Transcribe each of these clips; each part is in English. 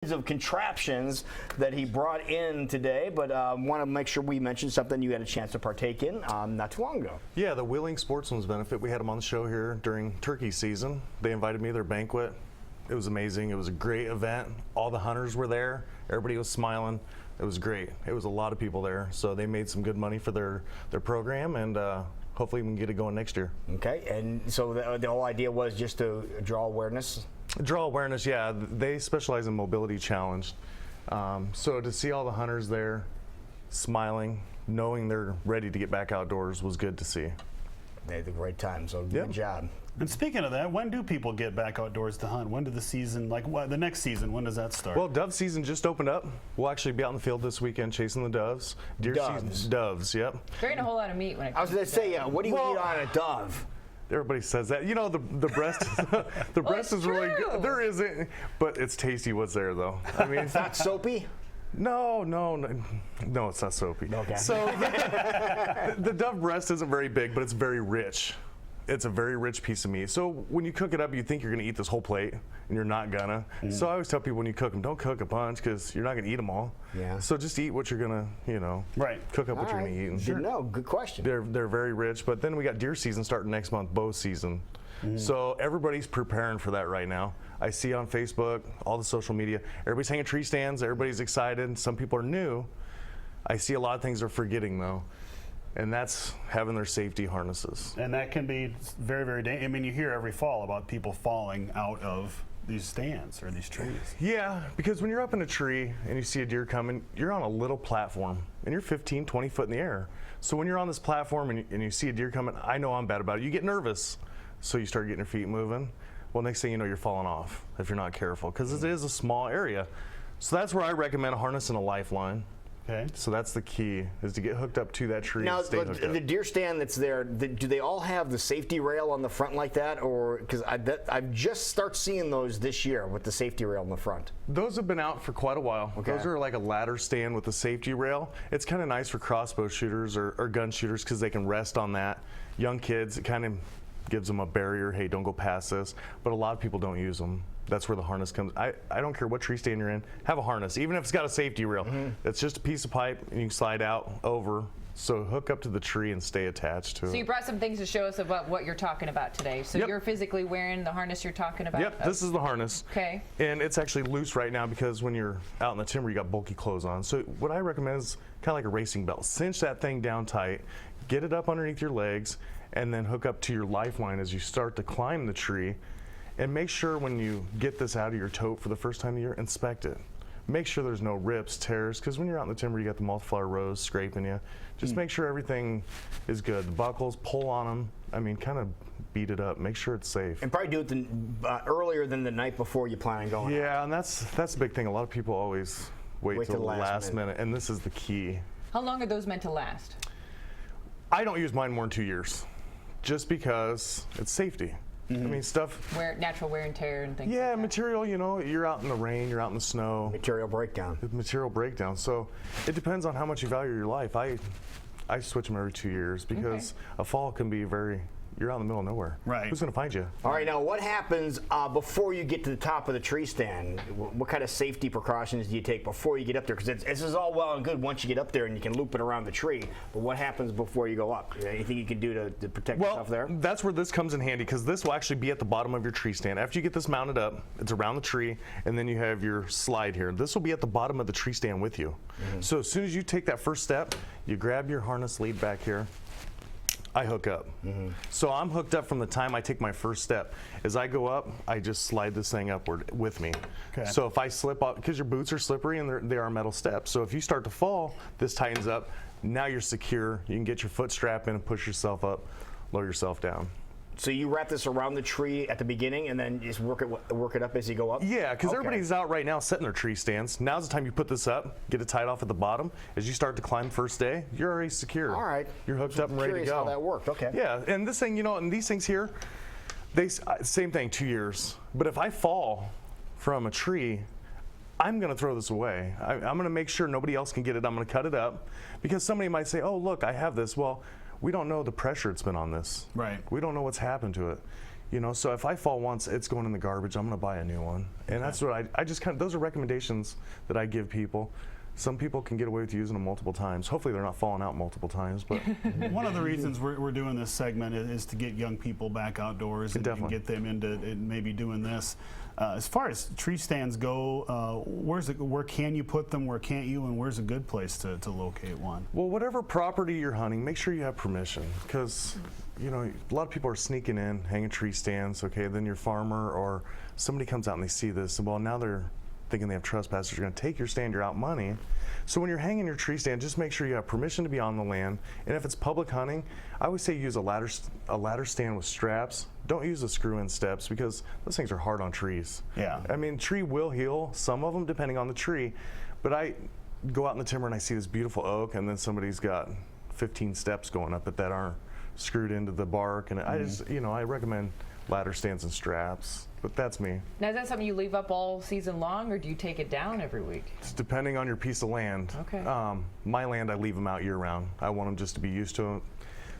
of contraptions that he brought in today, but want to make sure we mention something you had a chance to partake in not too long ago. Yeah, the Wheeling Sportsman's Benefit. We had them on the show here during turkey season. They invited me to their banquet. It was amazing. It was a great event. All the hunters were there. Everybody was smiling. It was great. It was a lot of people there, so they made some good money for their program, and hopefully we can get it going next year. Okay, and so the whole idea was just to draw awareness? Draw awareness, yeah. They specialize in mobility challenge. So to see all the hunters there smiling, knowing they're ready to get back outdoors was good to see. They had a great time, so good job. And speaking of that, when do people get back outdoors to hunt? When do the season, the next season, when does that start? Well, dove season just opened up. We'll actually be out in the field this weekend chasing the doves. Deer season, doves, yep. There ain't a whole lot of meat when it comes I was going to say, what do you eat on a dove? Everybody says that. You know, the breast, the breast is really good. There isn't, but it's tasty what's there, though. I mean, it's not soapy? No, it's not soapy. Okay. So the dove breast isn't very big, but it's very rich. It's a very rich piece of meat. So when you cook it up, you think you're going to eat this whole plate, and you're not gonna. So I always tell people when you cook them, don't cook a bunch because you're not going to eat them all. Yeah. So just eat what you're going to, cook up what you're going to eat. And Good to know. Good question. They're very rich. But then we got deer season starting next month, bow season. So everybody's preparing for that right now. I see on Facebook, all the social media, everybody's hanging tree stands, everybody's excited. Some people are new. I see a lot of things they're forgetting though, and that's having their safety harnesses. And that can be very, very dangerous. I mean, you hear every fall about people falling out of these stands or these trees. Yeah, because when you're up in a tree and you see a deer coming, you're on a little platform and you're 15, 20 foot in the air. So when you're on this platform and you see a deer coming, I know I'm bad about it. You get nervous, so you start getting your feet moving. Well, next thing you know, you're falling off if you're not careful, because it is a small area. So that's where I recommend a harness and a lifeline. Okay. So that's the key, is to get hooked up to that tree. Now, and stay hooked up. The deer stand that's there, do they all have the safety rail on the front like that? Or because I've just start seeing those this year with the safety rail in the front. Those have been out for quite a while. Okay. Those are like a ladder stand with the safety rail. It's kind of nice for crossbow shooters or gun shooters because they can rest on that. Young kids, it kind of gives them a barrier. Hey, don't go past this. But a lot of people don't use them. That's where the harness comes. I don't care what tree stand you're in, have a harness, even if it's got a safety rail. It's just a piece of pipe and you can slide out over. So hook up to the tree and stay attached to it. So you brought some things to show us about what you're talking about today. So you're physically wearing the harness you're talking about? Yep, this is the harness. Okay. And it's actually loose right now because when you're out in the timber, you got bulky clothes on. So what I recommend is kind of like a racing belt. Cinch that thing down tight, get it up underneath your legs, and then hook up to your lifeline as you start to climb the tree. And make sure when you get this out of your tote for the first time of the year, inspect it. Make sure there's no rips, tears, because when you're out in the timber, you got the multiplier rows scraping you. Just make sure everything is good. The buckles, pull on them. I mean, kind of beat it up. Make sure it's safe. And probably do it earlier than the night before you plan on going out. Yeah, and that's the big thing. A lot of people always wait till the last minute, and this is the key. How long are those meant to last? I don't use mine more than 2 years, just because it's safety. I mean, natural wear and tear and things. Yeah, like that. material, you're out in the rain, you're out in the snow. Material breakdown. So it depends on how much you value your life. I switch them every 2 years because a fall can be you're out in the middle of nowhere. Right. Who's going to find you? All right, now what happens before you get to the top of the tree stand? What kind of safety precautions do you take before you get up there? Because this is all well and good once you get up there and you can loop it around the tree, but what happens before you go up? Anything you can do to protect yourself there? Well, that's where this comes in handy, because this will actually be at the bottom of your tree stand. After you get this mounted up, it's around the tree, and then you have your slide here. This will be at the bottom of the tree stand with you. So as soon as you take that first step, you grab your harness lead back here. I hook up. So I'm hooked up from the time I take my first step. As I go up, I just slide this thing upward with me. Okay. So if I slip up, because your boots are slippery and they are metal steps, so if you start to fall, this tightens up. Now you're secure. You can get your foot strap in and push yourself up, lower yourself down. So you wrap this around the tree at the beginning and then just work it up as you go up? Yeah, because everybody's out right now setting their tree stands. Now's the time you put this up, get it tied off at the bottom. As you start to climb first day, you're already secure. All right. You're hooked up and ready to go. How that worked, okay. Yeah, and this thing, and these things here, same thing, 2 years. But if I fall from a tree, I'm going to throw this away. I'm going to make sure nobody else can get it. I'm going to cut it up, because somebody might say, oh, look, I have this. Well, we don't know the pressure it's been on this. Right. We don't know what's happened to it. You know, so if I fall once, it's going in the garbage. I'm going to buy a new one. And that's what I just kind of, those are recommendations that I give people. Some people can get away with using them multiple times. Hopefully they're not falling out multiple times. But one of the reasons we're doing this segment is to get young people back outdoors and get them into maybe doing this. As far as tree stands go, where can you put them, where can't you, and where's a good place to locate one? Well, whatever property you're hunting, make sure you have permission, because you know, a lot of people are sneaking in, hanging tree stands, okay, then your farmer or somebody comes out and they see this, and well, now they're thinking they have trespassers, are going to take your stand, you're out money. So when you're hanging your tree stand, just make sure you have permission to be on the land. And if it's public hunting, I always say use a ladder stand with straps. Don't use the screw-in steps, because those things are hard on trees. Yeah. I mean, tree will heal, some of them depending on the tree, but I go out in the timber and I see this beautiful oak, and then somebody's got 15 steps going up it that aren't screwed into the bark, and I just, you know, I recommend ladder stands and straps. But that's me. Now, is that something you leave up all season long, or do you take it down every week? It's depending on your piece of land. Okay. My land, I leave them out year round. I want them just to be used to it.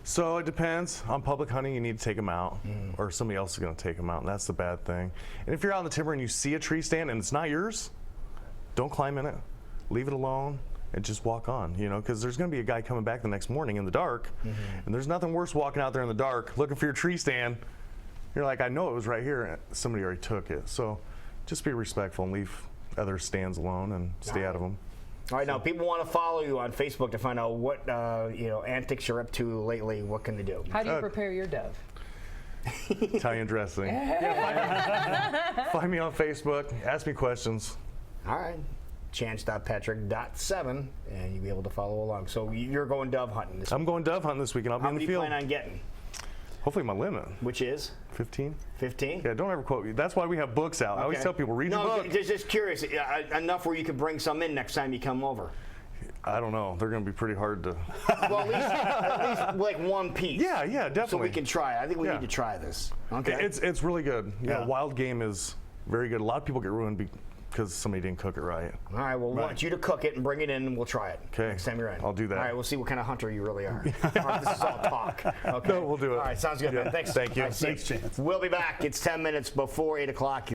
So it depends. On public hunting, you need to take them out, or somebody else is going to take them out, and that's the bad thing. And if you're out in the timber and you see a tree stand and it's not yours, don't climb in it. Leave it alone and just walk on, you know, because there's going to be a guy coming back the next morning in the dark, and there's nothing worse walking out there in the dark looking for your tree stand. You're like, I know it was right here, and somebody already took it. So just be respectful and leave other stands alone and stay out of them. All right, now people want to follow you on Facebook to find out what you know, antics you're up to lately. What can they do? How do you prepare your dove? Italian dressing. Find me on Facebook. Ask me questions. All right. Chance.patrick.7, and you'll be able to follow along. So you're going dove hunting this week. I'm going dove hunting this weekend. I'll be How in the many field. you plan on getting? Hopefully my limit. Which is? 15. 15? Yeah, don't ever quote me. That's why we have books out. I always tell people, read your book. Just curious. Enough where you can bring some in next time you come over. I don't know. They're going to be pretty hard to... Well, at least like one piece. Yeah, definitely. So we can try it. I think we need to try this. Okay. It's really good. Yeah, wild game is very good. A lot of people get ruined because somebody didn't cook it right. All right, well, we want you to cook it and bring it in, and we'll try it. Okay. Next time you're in. I'll do that. All right, we'll see what kind of hunter you really are. All right, this is all talk. Okay. No, we'll do it. All right, sounds good, man. Thanks. Thank you. All right, Thanks, Chance. We'll be back. It's 10 minutes before 8 o'clock.